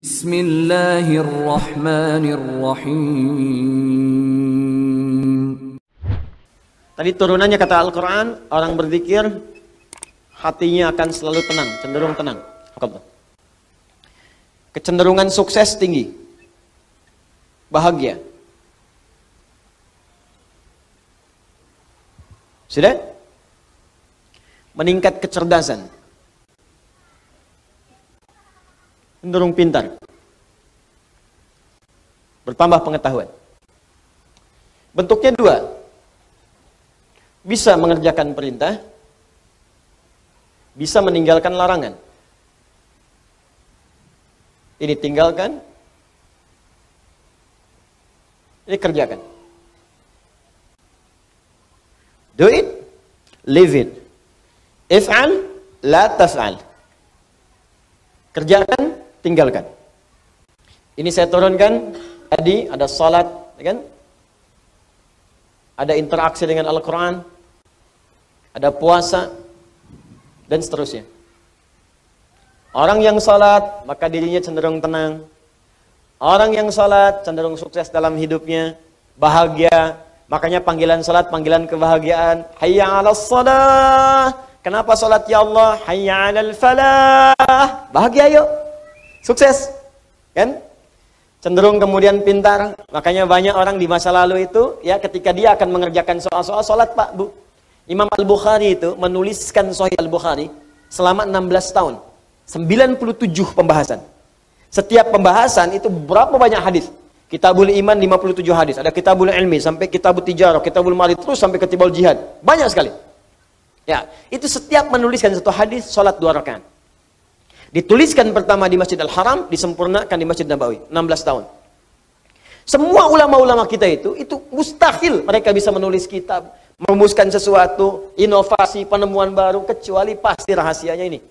Bismillahirrahmanirrahim. Tadi turunannya kata Al-Quran, orang berzikir hatinya akan selalu tenang, cenderung tenang. Kecenderungan sukses tinggi, bahagia. Sudah? Meningkat kecerdasan, cenderung pintar, bertambah pengetahuan. Bentuknya dua, bisa mengerjakan perintah, bisa meninggalkan larangan. Ini tinggalkan, ini kerjakan. Do it, live it. If'al, la taf'al. Kerjakan, tinggalkan. Ini saya turunkan tadi, ada salat, kan? Ada interaksi dengan Al-Quran, ada puasa, dan seterusnya. Orang yang salat, maka dirinya cenderung tenang. Orang yang salat cenderung sukses dalam hidupnya, bahagia. Makanya panggilan salat, panggilan kebahagiaan. Hayya 'alas shalah. Kenapa salat ya Allah? Hayya 'alal falah. Bahagia yuk. Sukses. Kan? Cenderung kemudian pintar. Makanya banyak orang di masa lalu itu, ya, ketika dia akan mengerjakan soal-soal salat, Pak, Bu. Imam Al-Bukhari itu menuliskan Sahih Al-Bukhari selama 16 tahun. 97 pembahasan. Setiap pembahasan itu berapa banyak hadis? Kitabul Iman 57 hadis, ada Kitabul Ilmi sampai Kitabul Tijarah, Kitabul Mali, terus sampai Kitabul Jihad. Banyak sekali. Ya, itu setiap menuliskan satu hadis salat 2 rakaat. Dituliskan pertama di Masjid Al-Haram, disempurnakan di Masjid Nabawi, 16 tahun. Semua ulama-ulama kita itu mustahil mereka bisa menulis kitab, merumuskan sesuatu, inovasi, penemuan baru, kecuali pasti rahasianya ini.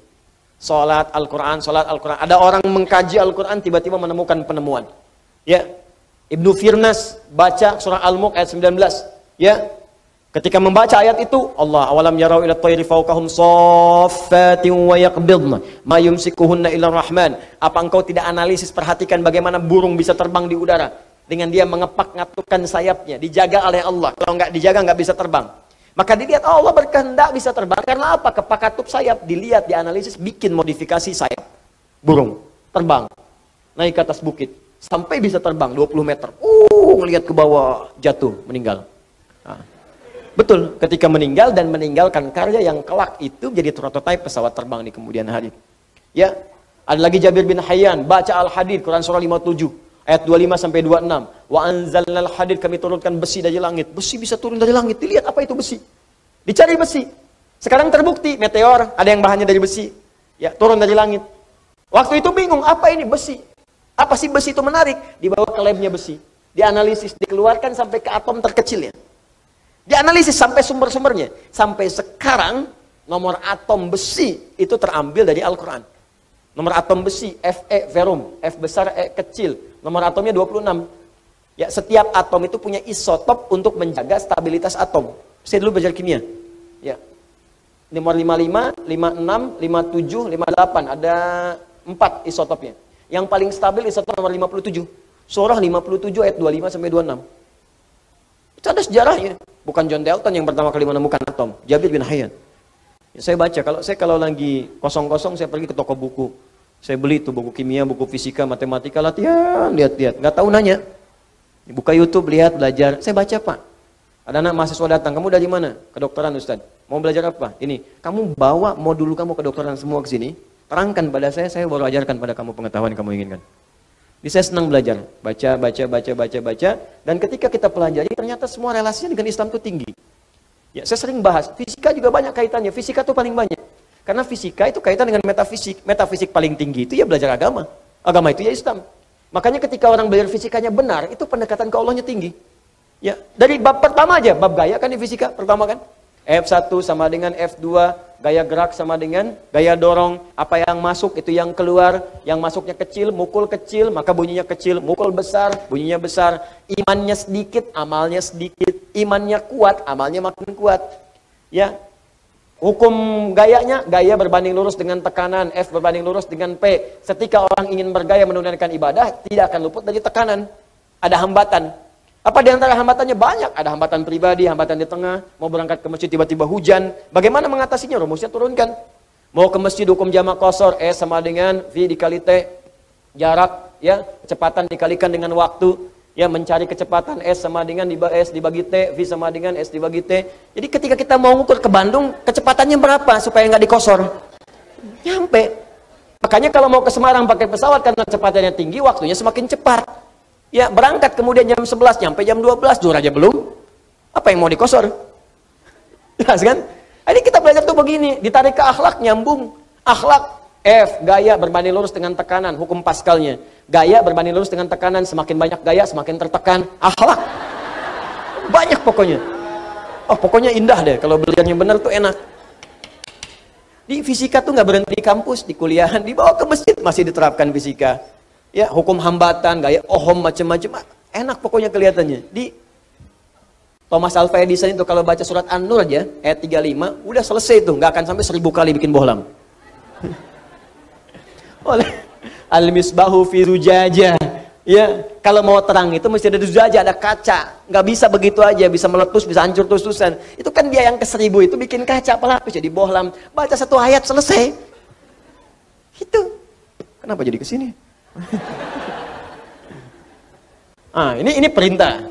Salat Al-Quran, salat Al-Quran. Ada orang mengkaji Al-Quran, tiba-tiba menemukan penemuan. Ya, Ibnu Firnas baca surah Al-Mulk ayat 19. Ya, ketika membaca ayat itu, Allah awalam yarau ila tayri fawqahum saffatin wa yaqbidna ma yumsikuhunna illa rahman. Apa engkau tidak analisis, perhatikan bagaimana burung bisa terbang di udara dengan dia mengepak-ngatukan sayapnya, dijaga oleh Allah. Kalau nggak dijaga nggak bisa terbang. Maka dilihat, oh, Allah berkehendak bisa terbang. Karena apa? Kepak-katup sayap. Dilihat, dianalisis, bikin modifikasi sayap burung, terbang, naik ke atas bukit, sampai bisa terbang 20 meter. Ngelihat ke bawah, jatuh, meninggal. Nah, betul, ketika meninggal dan meninggalkan karya yang kelak itu jadi prototipe pesawat terbang di kemudian hari. Ya, ada lagi Jabir bin Hayyan, baca Al-Hadid, Quran surah 57. Ayat 25 sampai 26. Wa anzalnal hadid, kami turunkan besi dari langit. Besi bisa turun dari langit. Dilihat apa itu besi. Dicari besi. Sekarang terbukti meteor ada yang bahannya dari besi. Ya, turun dari langit. Waktu itu bingung, apa ini besi? Apa sih besi itu menarik? Dibawa ke labnya besi. Dianalisis, dikeluarkan sampai ke atom terkecilnya. Dianalisis sampai sumber-sumbernya. Sampai sekarang nomor atom besi itu terambil dari Al-Quran. Nomor atom besi, Fe verum, F besar, E kecil. Nomor atomnya 26. Ya, setiap atom itu punya isotop untuk menjaga stabilitas atom. Saya dulu belajar kimia. Ya. Nomor 55, 56, 57, 58. Ada 4 isotopnya. Yang paling stabil isotop nomor 57. Surah 57 ayat 25 sampai 26. Itu ada sejarahnya. Bukan John Dalton yang pertama kali menemukan atom. Jabir bin Hayyan. Ya, saya baca, kalau lagi kosong-kosong saya pergi ke toko buku. Saya beli itu buku kimia, buku fisika, matematika, latihan, lihat-lihat. Nggak tahu nanya. Buka YouTube, lihat, belajar. Saya baca, Pak. Ada anak mahasiswa datang, kamu dari mana? Kedokteran, Ustaz. Mau belajar apa? Ini, kamu bawa modul kamu kedokteran semua ke sini. Terangkan pada saya baru ajarkan pada kamu pengetahuan yang kamu inginkan. Jadi saya senang belajar. Baca. Dan ketika kita pelajari, ternyata semua relasinya dengan Islam itu tinggi. Ya, saya sering bahas, fisika juga banyak kaitannya. Fisika itu paling banyak. Karena fisika itu kaitan dengan metafisik. Metafisik paling tinggi itu ya belajar agama. Agama itu ya Islam. Makanya ketika orang belajar fisikanya benar, itu pendekatan ke Allahnya tinggi. Ya, dari bab pertama aja, bab gaya kan di fisika pertama kan. F1 sama dengan F2, gaya gerak sama dengan gaya dorong. Apa yang masuk itu yang keluar. Yang masuknya kecil, mukul kecil, maka bunyinya kecil. Mukul besar, bunyinya besar. Imannya sedikit, amalnya sedikit. Imannya kuat, amalnya makin kuat. Ya, Hukum gayanya, gaya berbanding lurus dengan tekanan, F berbanding lurus dengan P. Ketika orang ingin bergaya menunaikan ibadah, tidak akan luput dari tekanan. Ada hambatan. Apa di antara hambatannya? Banyak. Ada hambatan pribadi, hambatan di tengah. Mau berangkat ke masjid tiba-tiba hujan. Bagaimana mengatasinya? Rumusnya turunkan. Mau ke masjid hukum jamak qashar, S sama dengan V dikali T. Jarak, ya, kecepatan dikalikan dengan waktu. Ya, mencari kecepatan S sama dengan S dibagi T, V sama dengan S dibagi T. Jadi ketika kita mau ngukur ke Bandung, kecepatannya berapa supaya nggak dikosor? Nyampe. Makanya kalau mau ke Semarang pakai pesawat karena kecepatannya tinggi, waktunya semakin cepat. Ya, berangkat kemudian jam 11, nyampe jam 12, zuhur aja belum. Apa yang mau dikosor? Jelas kan? Jadi kita belajar tuh begini, ditarik ke akhlak, nyambung. Akhlak, F, gaya berbanding lurus dengan tekanan, hukum Pascalnya. Gaya berbanding lurus dengan tekanan, semakin banyak gaya, semakin tertekan. Akhlak. Banyak pokoknya. Oh, pokoknya indah deh, kalau belajarnya benar tuh enak. Di fisika tuh nggak berhenti di kampus, di kuliahan, dibawa ke masjid, masih diterapkan fisika. Ya, hukum hambatan, gaya Ohm, macam-macam. Enak pokoknya kelihatannya. Di Thomas Alva Edison itu kalau baca surat An-Nur aja, ayat 35, udah selesai tuh, nggak akan sampai 1000 kali bikin bohlam. Oleh Al-Misbahu fi Zujajah. Ya, kalau mau terang itu mesti ada zujajah, ada kaca. Nggak bisa begitu aja, bisa meletus, bisa hancur terus-terusan. Itu kan dia yang ke 1000 itu bikin kaca pelapis jadi bohlam. Baca satu ayat selesai. Itu. Kenapa jadi ke sini? Ini perintah.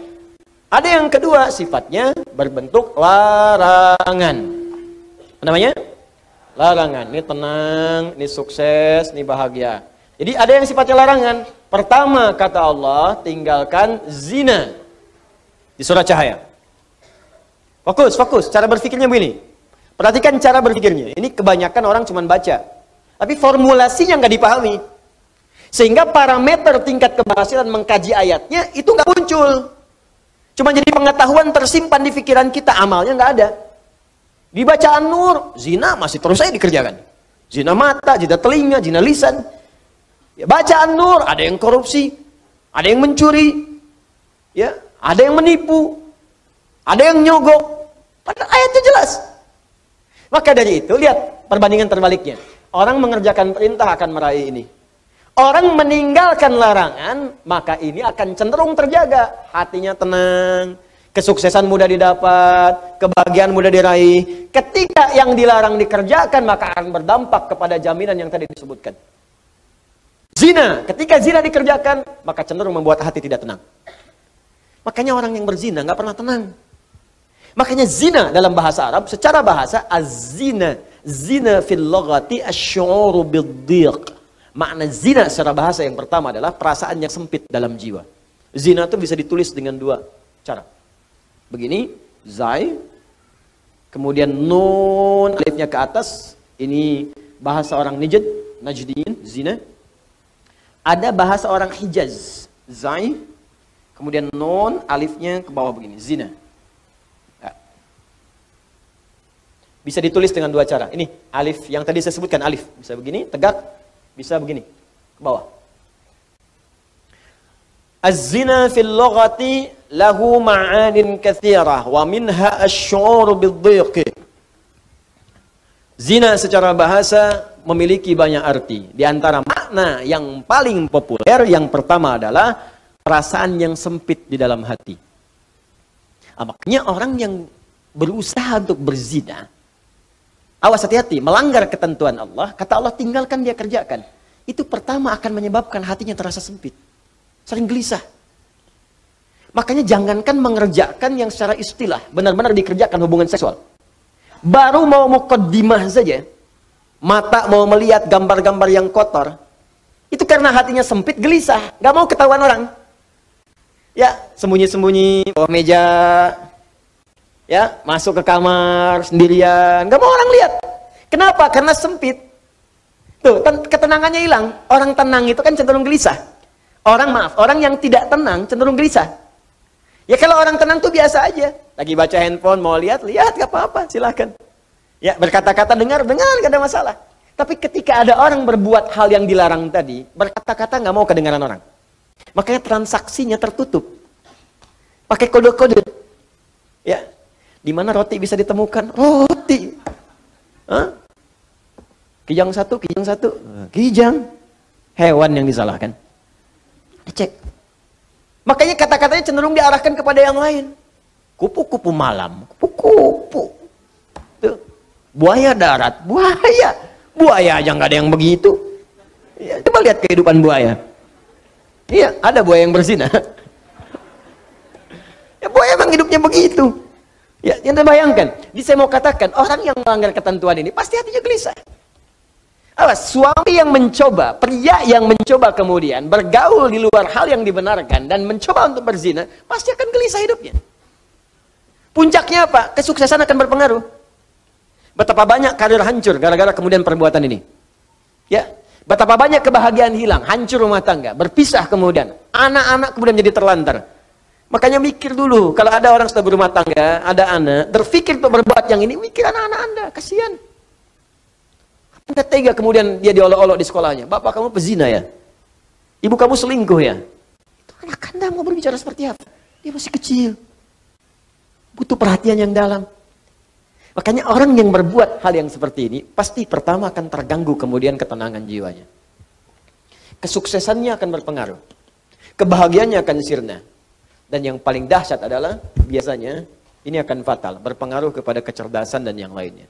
Ada yang kedua, sifatnya berbentuk larangan. Apa namanya? Larangan. Ini tenang, ini sukses, ini bahagia. Jadi ada yang sifatnya larangan. Pertama kata Allah, tinggalkan zina. Di surah Cahaya. Fokus. Cara berpikirnya begini. Perhatikan cara berpikirnya. Ini kebanyakan orang cuma baca. Tapi formulasinya nggak dipahami. Sehingga parameter tingkat keberhasilan mengkaji ayatnya itu nggak muncul. Cuma jadi pengetahuan tersimpan di pikiran kita, amalnya nggak ada. Di bacaan Nur, zina masih terus saja dikerjakan. Zina mata, zina telinga, zina lisan. Ya, bacaan Nur, ada yang korupsi, ada yang mencuri, ya, ada yang menipu, ada yang nyogok. Padahal ayatnya jelas. Maka dari itu, lihat perbandingan terbaliknya. Orang mengerjakan perintah akan meraih ini. Orang meninggalkan larangan, maka ini akan cenderung terjaga. Hatinya tenang, kesuksesan mudah didapat, kebahagiaan mudah diraih. Ketika yang dilarang dikerjakan, maka akan berdampak kepada jaminan yang tadi disebutkan. Zina, ketika zina dikerjakan, maka cenderung membuat hati tidak tenang. Makanya orang yang berzina nggak pernah tenang. Makanya zina dalam bahasa Arab, secara bahasa, az-zina, zina fil lughati asy-syu'uru bid-dhiq. Makna zina secara bahasa yang pertama adalah perasaan yang sempit dalam jiwa. Zina itu bisa ditulis dengan dua cara. Begini, zai, kemudian nun, alifnya ke atas. Ini bahasa orang Najdiyin, zina. Ada bahasa orang Hijaz, zai, kemudian nun, alifnya ke bawah begini, zina. Ya. Bisa ditulis dengan dua cara. Ini alif yang tadi saya sebutkan, alif. Bisa begini, tegak. Bisa begini, ke bawah. Az-zina fil lughati lahu ma'anin katsirah wa minha asy-syu'ur bid-dhiq. Zina secara bahasa memiliki banyak arti. Di antara makna yang paling populer, yang pertama adalah perasaan yang sempit di dalam hati. Makanya orang yang berusaha untuk berzina, awas hati-hati, melanggar ketentuan Allah, kata Allah tinggalkan dia kerjakan. Itu pertama akan menyebabkan hatinya terasa sempit. Sering gelisah. Makanya jangankan mengerjakan yang secara istilah, benar-benar dikerjakan hubungan seksual. Baru mau muqaddimah saja, mata mau melihat gambar-gambar yang kotor, itu karena hatinya sempit, gelisah, gak mau ketahuan orang. Ya, sembunyi-sembunyi, bawah meja, ya, masuk ke kamar sendirian, gak mau orang lihat. Kenapa? Karena sempit. Tuh, ketenangannya hilang. Orang tenang itu kan cenderung gelisah. Orang yang tidak tenang cenderung gelisah. Ya kalau orang tenang tuh biasa aja. Lagi baca handphone, mau lihat, gak apa-apa, silahkan. Ya, berkata-kata, dengar, gak ada masalah. Tapi ketika ada orang berbuat hal yang dilarang tadi, berkata-kata gak mau kedengaran orang. Makanya transaksinya tertutup. Pakai kode-kode. Ya, di mana roti bisa ditemukan? Roti. Hah? Kijang satu. Kijang. Hewan yang disalahkan. Cek. Makanya kata-katanya cenderung diarahkan kepada yang lain. Kupu-kupu malam. Kupu-kupu. Tuh. Buaya darat. Buaya. Buaya aja nggak ada yang begitu. Ya, coba lihat kehidupan buaya. Iya, ada buaya yang berzina. Ya, buaya emang hidupnya begitu. Ya, yang terbayangkan. Jadi saya mau katakan, orang yang melanggar ketentuan ini pasti hatinya gelisah. Awas, suami yang mencoba, pria yang mencoba kemudian bergaul di luar hal yang dibenarkan dan mencoba untuk berzina, pasti akan gelisah hidupnya. Puncaknya apa? Kesuksesan akan berpengaruh. Betapa banyak karir hancur gara-gara kemudian perbuatan ini. Ya, betapa banyak kebahagiaan hilang, hancur rumah tangga, berpisah kemudian, anak-anak kemudian jadi terlantar. Makanya mikir dulu, kalau ada orang sudah berumah tangga, ada anak, berpikir untuk berbuat yang ini, mikir anak-anak Anda, kasihan. Anda tega kemudian dia diolok-olok di sekolahnya. Bapak kamu pezina ya? Ibu kamu selingkuh ya? Itu anak Anda mau berbicara seperti apa? Dia masih kecil. Butuh perhatian yang dalam. Makanya orang yang berbuat hal yang seperti ini, pasti pertama akan terganggu kemudian ketenangan jiwanya. Kesuksesannya akan berpengaruh. Kebahagiaannya akan sirna. Dan yang paling dahsyat adalah, biasanya, ini akan fatal. Berpengaruh kepada kecerdasan dan yang lainnya.